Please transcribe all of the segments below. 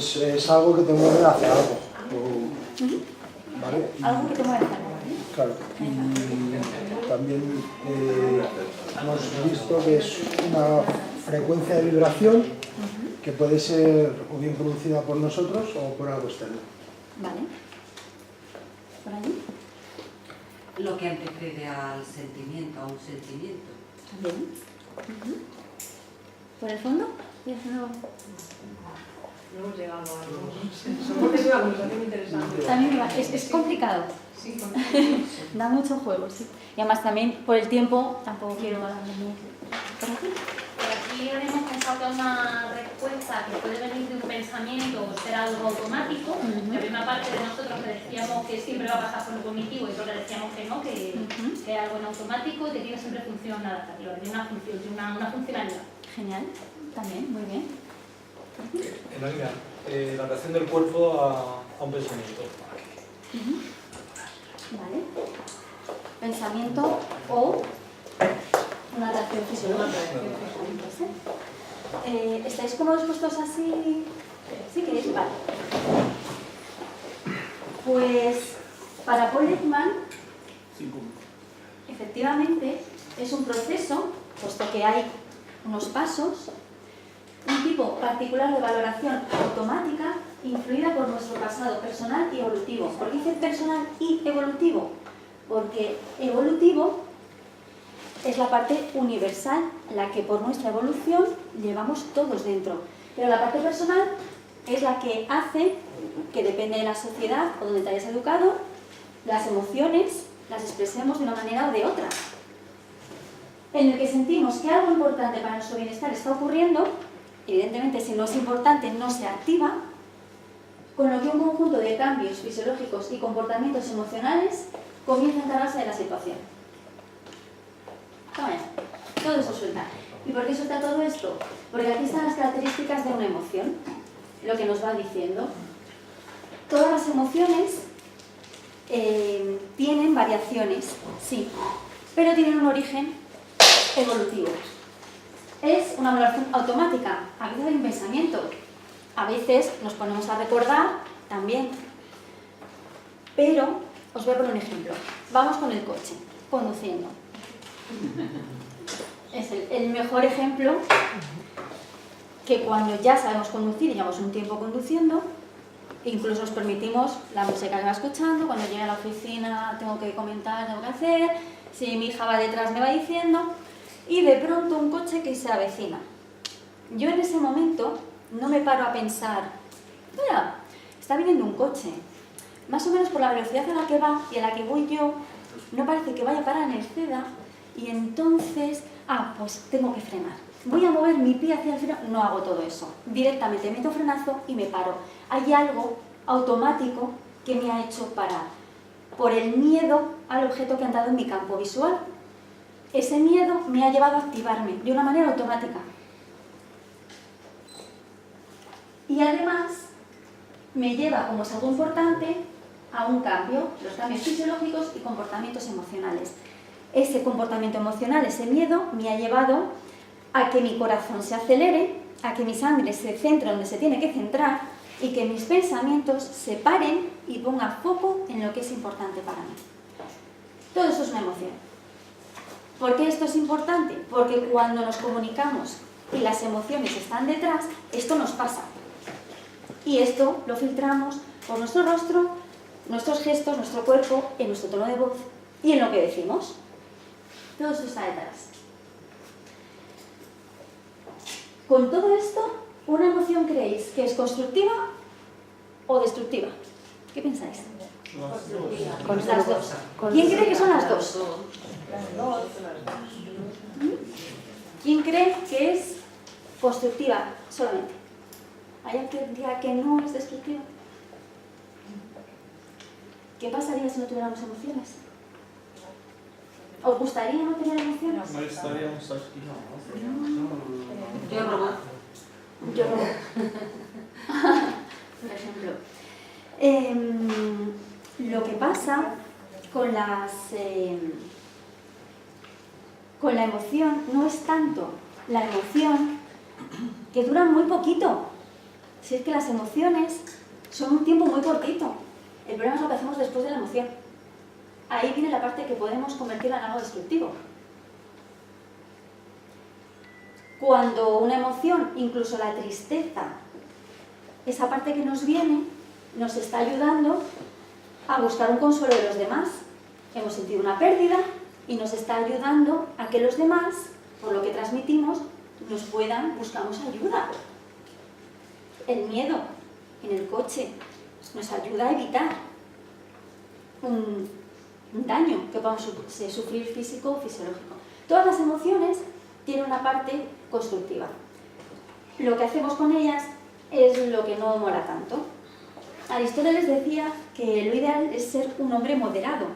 Pues es algo que te mueve hacia algo. ¿Vale? Algo que te mueve hacia algo. Claro. Y también hemos visto que es una frecuencia de vibración que puede ser o bien producida por nosotros o por algo externo. Vale. ¿Por allí? Lo que antecede al sentimiento, a un sentimiento. Bien. ¿Por el fondo? No hemos llegado a algo. Supongo que es una conversación interesante. También es complicado. Sí, Da mucho juego, sí. Y además también por el tiempo tampoco quiero hablarle mucho. ¿Por aquí? Por aquí habíamos pensado que una respuesta que puede venir de un pensamiento o ser algo automático. La primera parte de nosotros que decíamos que siempre va a pasar por lo cognitivo y porque decíamos que no, que es algo en automático y que tiene siempre función adaptativa, que tiene una función, tiene una funcionalidad. Genial. También, muy bien. En realidad, la reacción del cuerpo a un pensamiento. Vale. Pensamiento o una reacción fisiológica. ¿Estáis cómodos puestos así? ¿Sí queréis? Vale. Pues para Paul Ekman, efectivamente, es un proceso, puesto que hay unos pasos, un tipo particular de valoración automática influida por nuestro pasado personal y evolutivo. ¿Por qué dice personal y evolutivo? Porque evolutivo es la parte universal, la que por nuestra evolución llevamos todos dentro. Pero la parte personal es la que hace que, depende de la sociedad o donde te hayas educado, las emociones las expresemos de una manera o de otra. En el que sentimos que algo importante para nuestro bienestar está ocurriendo, evidentemente si no es importante no se activa, con lo que un conjunto de cambios fisiológicos y comportamientos emocionales comienza a encargarse de la situación. Toma ya, todo eso suelta. ¿Y por qué suelta todo esto? Porque aquí están las características de una emoción, lo que nos va diciendo. Todas las emociones tienen variaciones, sí, pero tienen un origen evolutivo. Es una valoración automática, a veces hay un pensamiento, a veces nos ponemos a recordar también. Pero os voy a poner un ejemplo. Vamos con el coche, conduciendo. Es el mejor ejemplo que cuando ya sabemos conducir y llevamos un tiempo conduciendo, incluso nos permitimos la música que va escuchando, cuando llegue a la oficina tengo que comentar, tengo que hacer, si mi hija va detrás me va diciendo, y de pronto un coche que se avecina. Yo en ese momento no me paro a pensar, mira, está viniendo un coche, más o menos por la velocidad a la que va y a la que voy yo, no parece que vaya a parar en el CEDA, y entonces, pues tengo que frenar. Voy a mover mi pie hacia el freno, no hago todo eso. Directamente meto frenazo y me paro. Hay algo automático que me ha hecho parar, por el miedo al objeto que ha entrado en mi campo visual. Ese miedo me ha llevado a activarme de una manera automática. Y además me lleva, como es algo importante, a un cambio, los cambios fisiológicos y comportamientos emocionales. Ese comportamiento emocional, ese miedo, me ha llevado a que mi corazón se acelere, a que mi sangre se centre donde se tiene que centrar y que mis pensamientos se paren y pongan foco en lo que es importante para mí. Todo eso es una emoción. ¿Por qué esto es importante? Porque cuando nos comunicamos y las emociones están detrás, esto nos pasa. Y esto lo filtramos por nuestro rostro, nuestros gestos, nuestro cuerpo, en nuestro tono de voz y en lo que decimos. Todo eso está detrás. Con todo esto, ¿una emoción creéis que es constructiva o destructiva? ¿Qué pensáis? Constructiva. Las dos. ¿Quién cree que son las dos? Las dos. ¿Quién cree que es constructiva solamente? ¿Hay alguien que diga que no es destructiva? ¿Qué pasaría si no tuviéramos emociones? ¿Os gustaría no tener emociones? No estaríamos aquí, Yo robot. Yo no. Por ejemplo. Lo que pasa con la emoción no es tanto la emoción, que dura muy poquito. Si es que las emociones son un tiempo muy cortito. El problema es lo que hacemos después de la emoción. Ahí viene la parte que podemos convertirla en algo destructivo. Cuando una emoción, incluso la tristeza, esa parte que nos viene, nos está ayudando a buscar un consuelo de los demás. Hemos sentido una pérdida y nos está ayudando a que los demás, por lo que transmitimos, nos buscamos ayuda. El miedo en el coche nos ayuda a evitar un daño que podamos sufrir físico o fisiológico. Todas las emociones tienen una parte constructiva. Lo que hacemos con ellas es lo que no mola tanto. Aristóteles decía que lo ideal es ser un hombre moderado.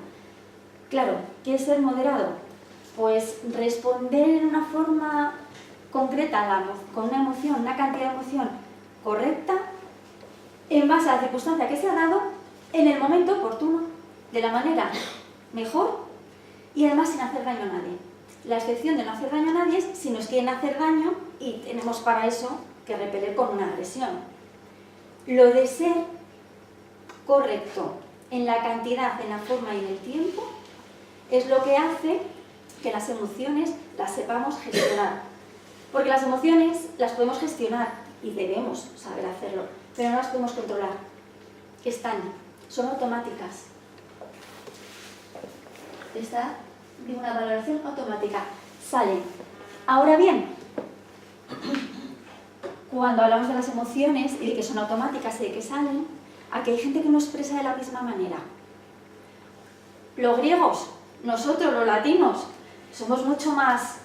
Claro, ¿qué es ser moderado? Pues responder en una forma concreta con una emoción, una cantidad de emoción correcta, en base a la circunstancia que se ha dado, en el momento oportuno, de la manera mejor y además sin hacer daño a nadie. La excepción de no hacer daño a nadie es si nos quieren hacer daño y tenemos para eso que repeler con una agresión. Lo de ser correcto en la cantidad, en la forma y en el tiempo es lo que hace que las emociones las sepamos gestionar. Porque las emociones las podemos gestionar y debemos saber hacerlo, pero no las podemos controlar. Son automáticas. Está de una valoración automática. Salen. Ahora bien, cuando hablamos de las emociones y de que son automáticas y de que salen, aquí hay gente que no expresa de la misma manera. Los griegos, nosotros los latinos, somos mucho más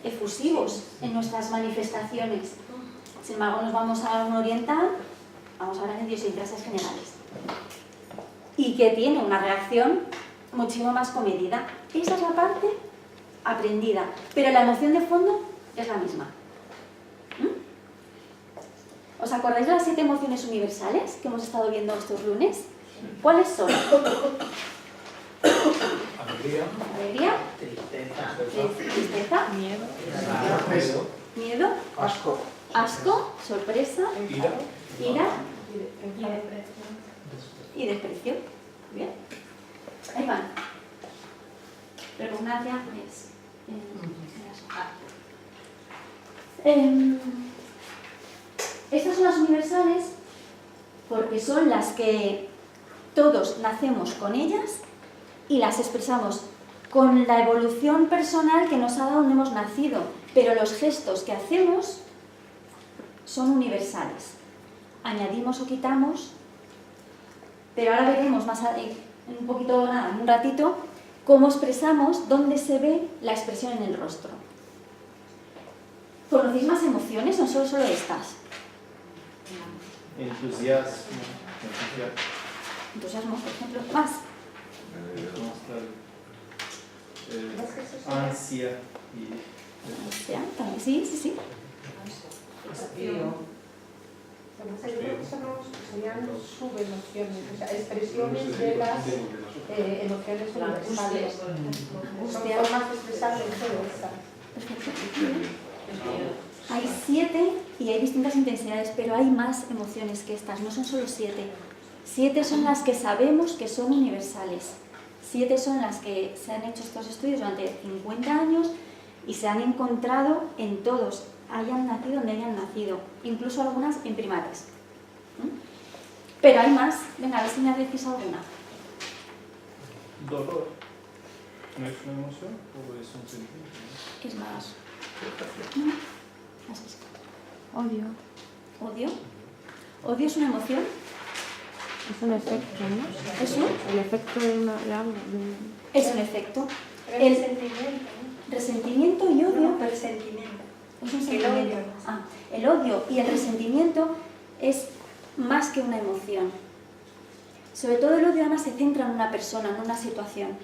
efusivos en nuestras manifestaciones. Sin embargo, nos vamos a un oriental, vamos a hablar en idiosincrasias generales, y que tiene una reacción muchísimo más comedida. Esa es la parte aprendida, pero la emoción de fondo es la misma. ¿Os acordáis de las 7 emociones universales que hemos estado viendo estos lunes? ¿Cuáles son? Alegría, tristeza, miedo, asco, sorpresa, ira y desprecio. Bien. Ahí van. Repugnancia es estas son las universales porque son las que todos nacemos con ellas y las expresamos con la evolución personal que nos ha dado donde hemos nacido, pero los gestos que hacemos son universales. Añadimos o quitamos, pero ahora veremos más en un poquito, en un ratito, cómo expresamos, dónde se ve la expresión en el rostro. ¿Conocéis más emociones o son solo estas? Entusiasmo. Entusiasmo, por ejemplo. Más. Ansia y... También, sí. Serían subemociones, o sea, expresiones de las emociones universales. Son formas de expresar de estas. Hay 7 y hay distintas intensidades, pero hay más emociones que estas, no son solo 7. 7 son las que sabemos que son universales. 7 son las que se han hecho estos estudios durante 50 años y se han encontrado en todos, hayan nacido donde hayan nacido, incluso algunas en primates. Pero hay más. Venga, a ver si me decís alguna. Dolor. ¿No es una emoción o es un sentimiento? Es más. Odio. ¿Odio? ¿Odio es una emoción? Es un efecto, ¿no? ¿Eso? El efecto de algo. Es un efecto. Resentimiento y odio. Resentimiento. Es un sentimiento. El odio y el resentimiento es más que una emoción. Sobre todo el odio además se centra en una persona, en una situación.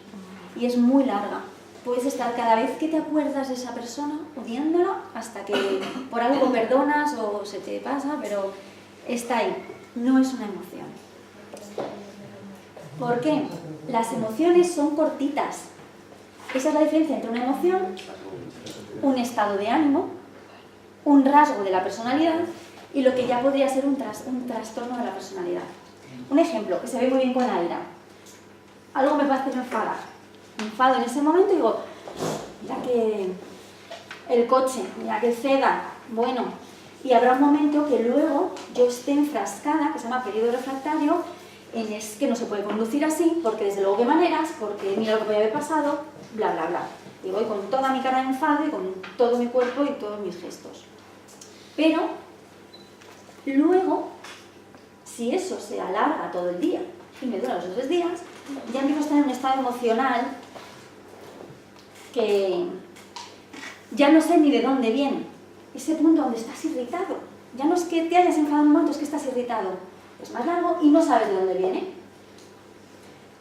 Y es muy larga. Puedes estar cada vez que te acuerdas de esa persona odiándola hasta que por algo perdonas o se te pasa, pero está ahí. No es una emoción. ¿Por qué? Las emociones son cortitas. Esa es la diferencia entre una emoción, un estado de ánimo, un rasgo de la personalidad y lo que ya podría ser un trastorno de la personalidad. Un ejemplo que se ve muy bien con la ira. Algo me puede hacer enfadar. Me enfado en ese momento y digo, mira que el coche, mira que ceda, bueno. Y habrá un momento que luego yo esté enfrascada, que se llama periodo refractario, en es que no se puede conducir así, porque desde luego qué maneras, porque mira lo que puede haber pasado, bla, bla, bla. Y voy con toda mi cara de enfado y con todo mi cuerpo y todos mis gestos. Pero luego, si eso se alarga todo el día y me dura los 3 días, ya empiezo a estar en un estado emocional que ya no sé ni de dónde viene. Ese punto donde estás irritado. Ya no es que te hayas enfadado un momento, es que estás irritado. Es más largo y no sabes de dónde viene.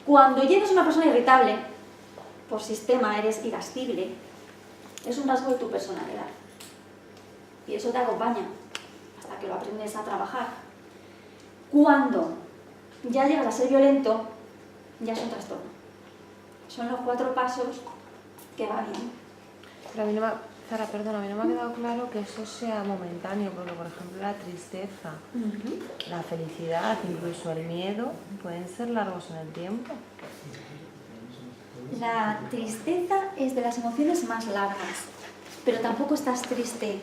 Cuando ya eres una persona irritable, por sistema eres irascible, es un rasgo de tu personalidad. Y eso te acompaña hasta que lo aprendes a trabajar. Cuando ya llegas a ser violento, ya es un trastorno. Son los 4 pasos que va bien. Pero a mí no me, Sara, perdona, a mí no me ha quedado claro que eso sea momentáneo, porque por ejemplo la tristeza, la felicidad, incluso el miedo, pueden ser largos en el tiempo. La tristeza es de las emociones más largas, pero tampoco estás triste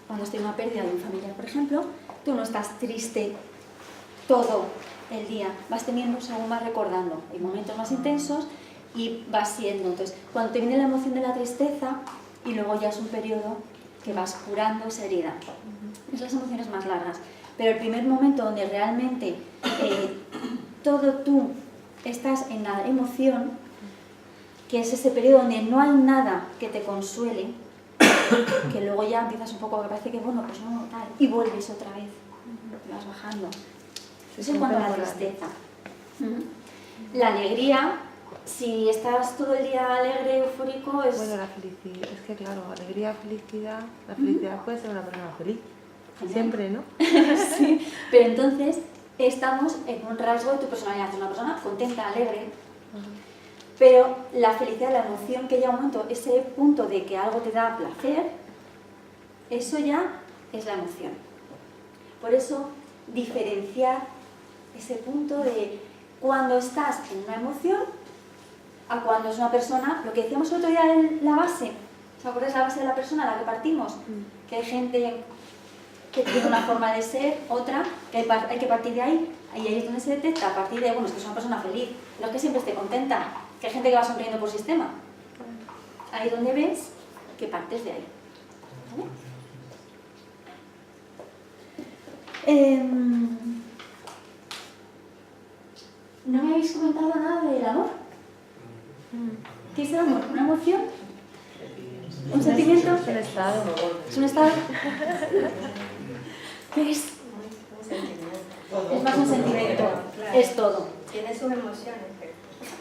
cuando esté una pérdida de un familiar, por ejemplo. Tú no estás triste todo el día, vas teniendo según vas recordando, hay momentos más intensos y vas siendo. Entonces, cuando te viene la emoción de la tristeza y luego ya es un periodo que vas curando esa herida, es las emociones más largas. Pero el primer momento donde realmente todo tú estás en la emoción, que es ese periodo donde no hay nada que te consuele, que luego ya empiezas un poco, que parece que bueno, pues no, tal, y vuelves otra vez, te vas bajando. Eso en cuanto a la tristeza. La alegría, si estás todo el día alegre, eufórico, es... Bueno, la felicidad, es que claro, alegría, felicidad, la felicidad puede ser una persona feliz, siempre, ¿no? Sí, pero entonces estamos en un rasgo de tu personalidad, una persona contenta, alegre, pero la felicidad, la emoción que llega un momento, ese punto de que algo te da placer, eso ya es la emoción. Por eso, diferenciar ese punto de cuando estás en una emoción a cuando es una persona, lo que decíamos el otro día en la base, ¿os acordáis la base de la persona a la que partimos? Que hay gente que tiene una forma de ser, otra, que hay que partir de ahí, y ahí es donde se detecta, a partir de, bueno, es que es una persona feliz, no es que siempre esté contenta, que hay gente que va sonriendo por sistema. Ahí es donde ves que partes de ahí. ¿Vale? No me habéis comentado nada del amor. ¿Qué es el amor? ¿Una emoción? ¿Un sentimiento? Es un estado. ¿Es un estado? ¿Qué es? Es más un sentimiento. Es todo. Tiene sus emociones.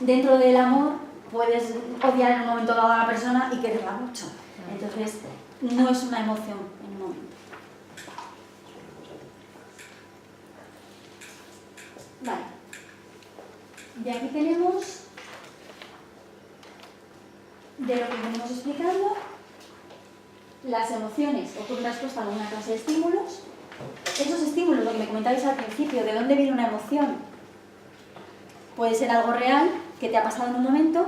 Dentro del amor puedes odiar en un momento dado a la persona y quererla mucho. Entonces, no es una emoción en un momento. Vale. Y aquí tenemos, de lo que venimos explicando, las emociones ocurren respuesta a alguna clase de estímulos. Esos estímulos, lo que me comentabais al principio, ¿de dónde viene una emoción? Puede ser algo real que te ha pasado en un momento,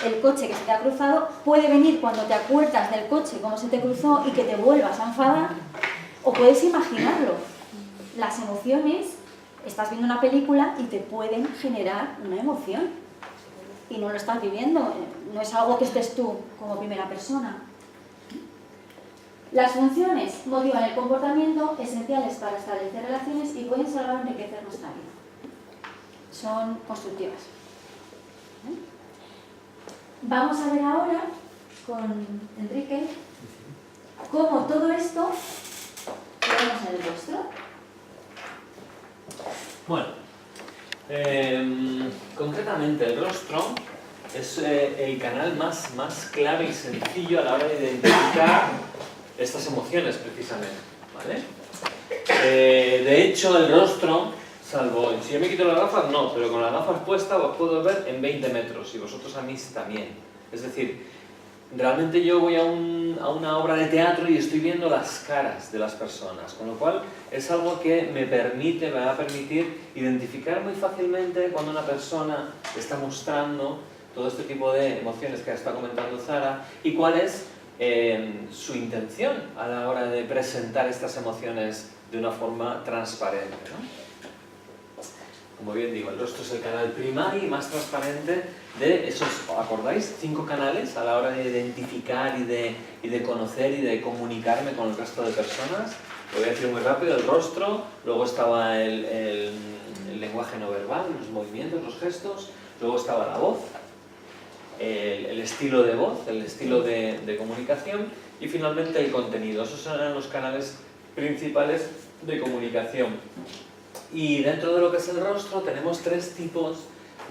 el coche que se te ha cruzado, puede venir cuando te acuerdas del coche, cómo se te cruzó y que te vuelvas a enfadar, o puedes imaginarlo. Las emociones, estás viendo una película y te pueden generar una emoción y no lo estás viviendo, no es algo que estés tú como primera persona. Las funciones motivan el comportamiento, esenciales para establecer relaciones y pueden salvar o enriquecer nuestra vida. Son constructivas. Vamos a ver ahora con Enrique cómo todo esto lo vemos en el rostro. Bueno, concretamente el rostro es el canal más claro y sencillo a la hora de identificar estas emociones precisamente, ¿vale? De hecho el rostro, salvo si yo me quito las gafas no, pero con las gafas puestas os puedo ver en 20 metros y vosotros a mí también. Es decir, realmente yo voy a una obra de teatro y estoy viendo las caras de las personas, con lo cual es algo que me va a permitir identificar muy fácilmente cuando una persona está mostrando todo este tipo de emociones que está comentando Zara y cuál es su intención a la hora de presentar estas emociones de una forma transparente, ¿no? Como bien digo, el rostro es el canal primario y más transparente de esos, ¿acordáis? 5 canales a la hora de identificar y de conocer y de comunicarme con el resto de personas. Lo voy a decir muy rápido: el rostro, luego estaba el lenguaje no verbal, los movimientos, los gestos, luego estaba la voz, el estilo de voz, el estilo de comunicación y finalmente el contenido. Esos eran los canales principales de comunicación. Y dentro de lo que es el rostro tenemos 3 tipos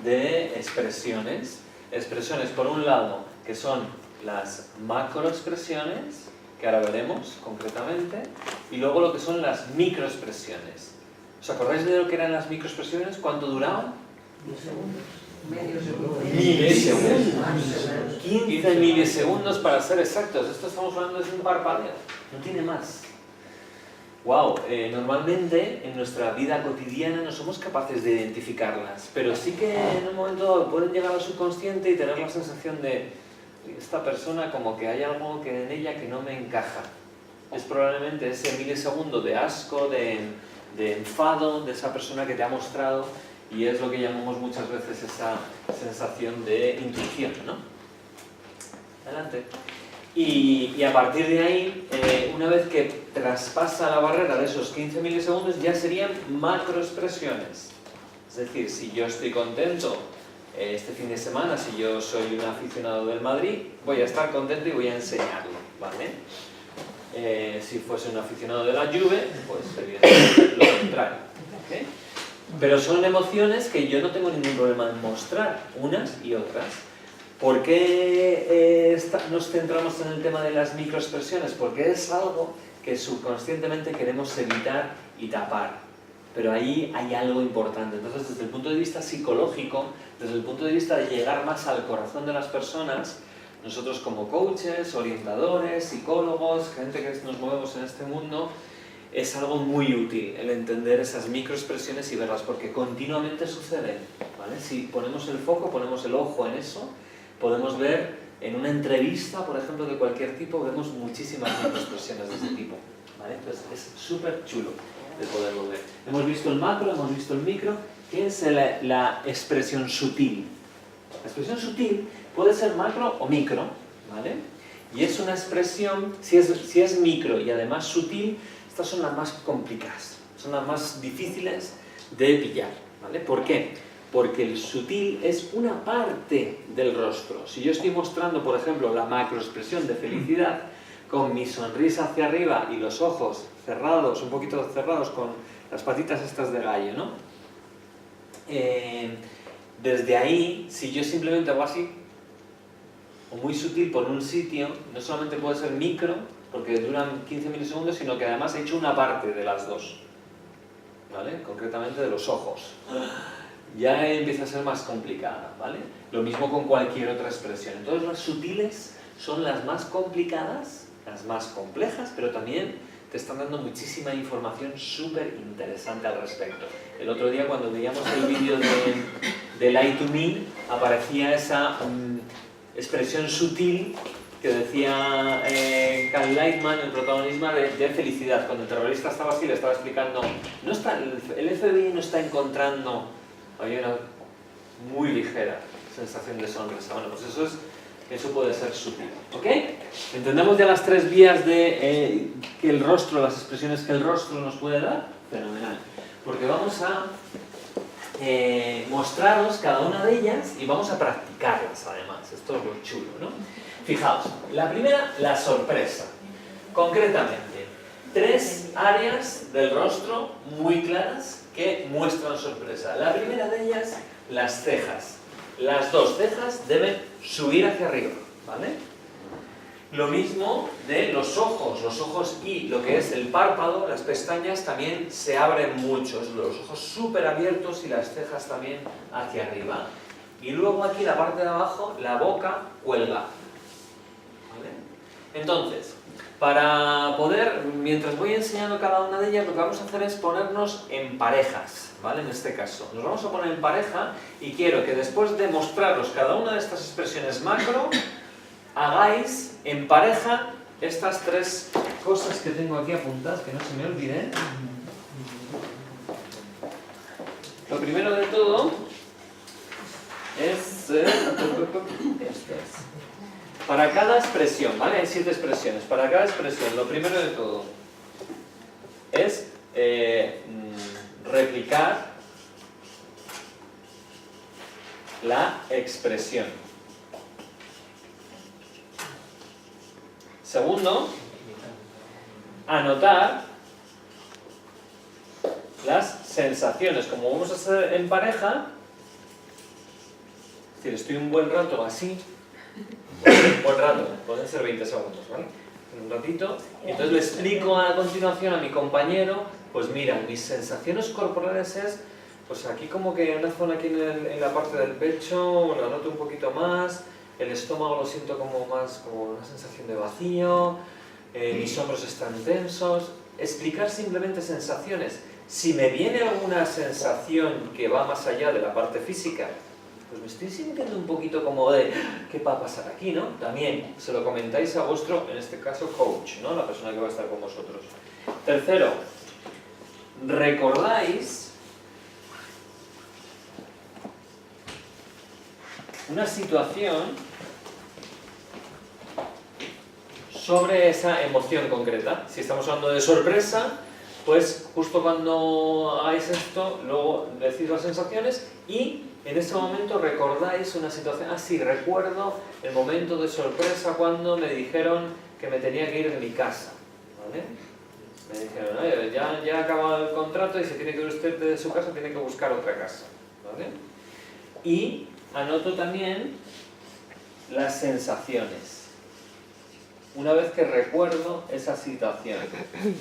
de expresiones. Expresiones, por un lado, que son las macroexpresiones, que ahora veremos concretamente, y luego lo que son las microexpresiones. ¿Os acordáis de lo que eran las microexpresiones? ¿Cuánto duraban? Milisegundos. 15 milisegundos para ser exactos. Esto estamos hablando de un parpadeo, no tiene más. Wow, normalmente en nuestra vida cotidiana no somos capaces de identificarlas, pero sí que en un momento pueden llegar al subconsciente y tener la sensación de esta persona como que hay algo en ella que no me encaja. Es probablemente ese milisegundo de asco, de enfado de esa persona que te ha mostrado, y es lo que llamamos muchas veces esa sensación de intuición, ¿no? Adelante. Y a partir de ahí, una vez que traspasa la barrera de esos 15 milisegundos, ya serían macroexpresiones. Es decir, si yo estoy contento este fin de semana, si yo soy un aficionado del Madrid, voy a estar contento y voy a enseñarlo, ¿vale? Si fuese un aficionado de la Juve, pues evidentemente lo contrario, ¿okay? Pero son emociones que yo no tengo ningún problema en mostrar, unas y otras. ¿Por qué nos centramos en el tema de las microexpresiones? Porque es algo que subconscientemente queremos evitar y tapar. Pero ahí hay algo importante. Entonces, desde el punto de vista psicológico, desde el punto de vista de llegar más al corazón de las personas, nosotros como coaches, orientadores, psicólogos, gente que nos movemos en este mundo, es algo muy útil el entender esas microexpresiones y verlas, porque continuamente suceden, ¿vale? Si ponemos el foco, ponemos el ojo en eso, podemos ver en una entrevista, por ejemplo, de cualquier tipo, vemos muchísimas microexpresiones de ese tipo, ¿vale? Entonces es súper chulo de poderlo ver. Hemos visto el macro, hemos visto el micro. ¿Qué es la expresión sutil? La expresión sutil puede ser macro o micro, ¿vale? Y es una expresión, si es micro y además sutil, estas son las más complicadas, son las más difíciles de pillar, ¿vale? ¿Por qué? Porque el sutil es una parte del rostro. Si yo estoy mostrando, por ejemplo, la macroexpresión de felicidad con mi sonrisa hacia arriba y los ojos cerrados, un poquito cerrados, con las patitas estas de gallo, ¿no? Desde ahí, si yo simplemente hago así, o muy sutil por un sitio, no solamente puede ser micro, porque duran 15 milisegundos, sino que además he hecho una parte de las dos, ¿vale? Concretamente de los ojos. Ya empieza a ser más complicada, ¿vale? Lo mismo con cualquier otra expresión. Entonces las sutiles son las más complicadas, las más complejas, pero también te están dando muchísima información súper interesante al respecto. El otro día cuando veíamos el vídeo de Lie to Me, aparecía esa expresión sutil que decía Cal Lightman, el protagonista de felicidad. Cuando el terrorista estaba así, le estaba explicando, el FBI no está encontrando, había una muy ligera sensación de sonrisa. Bueno, pues eso puede ser sutil, ¿ok? ¿Entendemos ya las 3 vías de que el rostro, las expresiones que el rostro nos puede dar? Fenomenal. Porque vamos a mostraros cada una de ellas y vamos a practicarlas además. Esto es lo chulo, ¿no? Fijaos, la primera, la sorpresa. Concretamente, 3 áreas del rostro muy claras que muestran sorpresa. La primera de ellas, las cejas. Las 2 cejas deben subir hacia arriba, ¿vale? Lo mismo de los ojos y lo que es el párpado, las pestañas también se abren mucho, los ojos súper abiertos y las cejas también hacia arriba. Y luego aquí la parte de abajo, la boca cuelga. Entonces, para poder, mientras voy enseñando cada una de ellas, lo que vamos a hacer es ponernos en parejas, ¿vale? En este caso, nos vamos a poner en pareja y quiero que después de mostraros cada una de estas expresiones macro, hagáis en pareja estas tres cosas que tengo aquí apuntadas, que no se me olviden. Lo primero de todo es... para cada expresión, ¿vale? Hay 7 expresiones. Para cada expresión, lo primero de todo es replicar la expresión. Segundo, anotar las sensaciones. Como vamos a hacer en pareja, es decir, estoy un buen rato así, un buen rato, pueden ser 20 segundos, ¿vale? Un ratito, y entonces le explico a continuación a mi compañero, pues mira, mis sensaciones corporales es, pues aquí como que una zona aquí en la parte del pecho, la noto un poquito más, el estómago lo siento como más, como una sensación de vacío, mis hombros están tensos. Explicar simplemente sensaciones. Si me viene alguna sensación que va más allá de la parte física, pues me estoy sintiendo un poquito como de ¿qué va a pasar aquí, no? También se lo comentáis a vuestro, en este caso, coach, ¿no? La persona que va a estar con vosotros. Tercero, recordáis una situación sobre esa emoción concreta. Si estamos hablando de sorpresa, pues justo cuando hagáis esto, luego decís las sensaciones y en ese momento recordáis una situación. Ah, sí, recuerdo el momento de sorpresa cuando me dijeron que me tenía que ir de mi casa, ¿vale? Me dijeron, oye, ya ha acabado el contrato y si tiene que ir usted de su casa, tiene que buscar otra casa, ¿vale? Y anoto también las sensaciones. Una vez que recuerdo esa situación,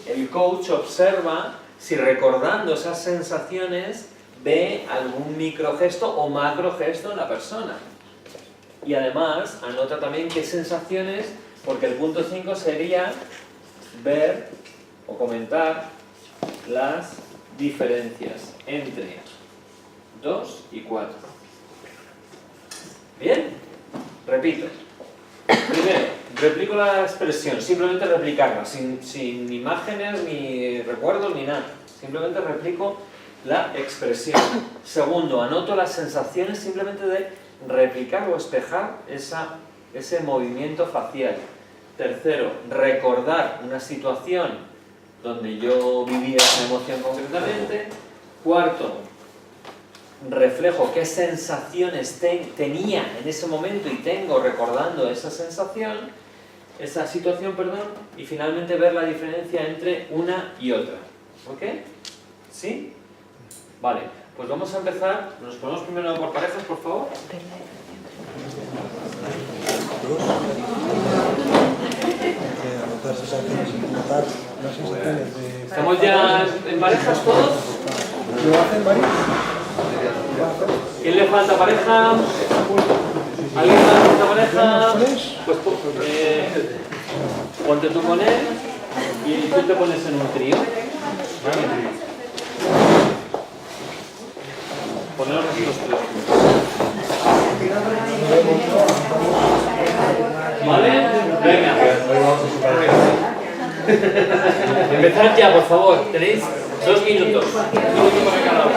el coach observa si recordando esas sensaciones ve algún microgesto o macrogesto en la persona. Y además anota también qué sensaciones, porque el punto 5 sería ver o comentar las diferencias entre 2 y 4. ¿Bien? Repito. Primero, replico la expresión, simplemente replicarla, sin imágenes, ni recuerdos, ni nada. Simplemente replico la expresión. Segundo, anoto las sensaciones simplemente de replicar o espejar ese movimiento facial. Tercero, recordar una situación donde yo vivía esa emoción concretamente. Cuarto, reflejo qué sensaciones tenía en ese momento y tengo recordando esa sensación, esa situación, perdón, y finalmente ver la diferencia entre una y otra. ¿Ok? ¿Sí? Vale, pues vamos a empezar. Nos ponemos primero por parejas, por favor. ¿Estamos ya en parejas todos? ¿Lo hacen varios? ¿Quién le falta pareja? ¿Alguien más falta pareja? Pues ponte tú con él y tú te pones en un trío. Poneros aquí los tres juntos. ¿Vale? Venga. Empezad ya, por favor. Tenéis 2 minutos. 1 minuto para cada uno.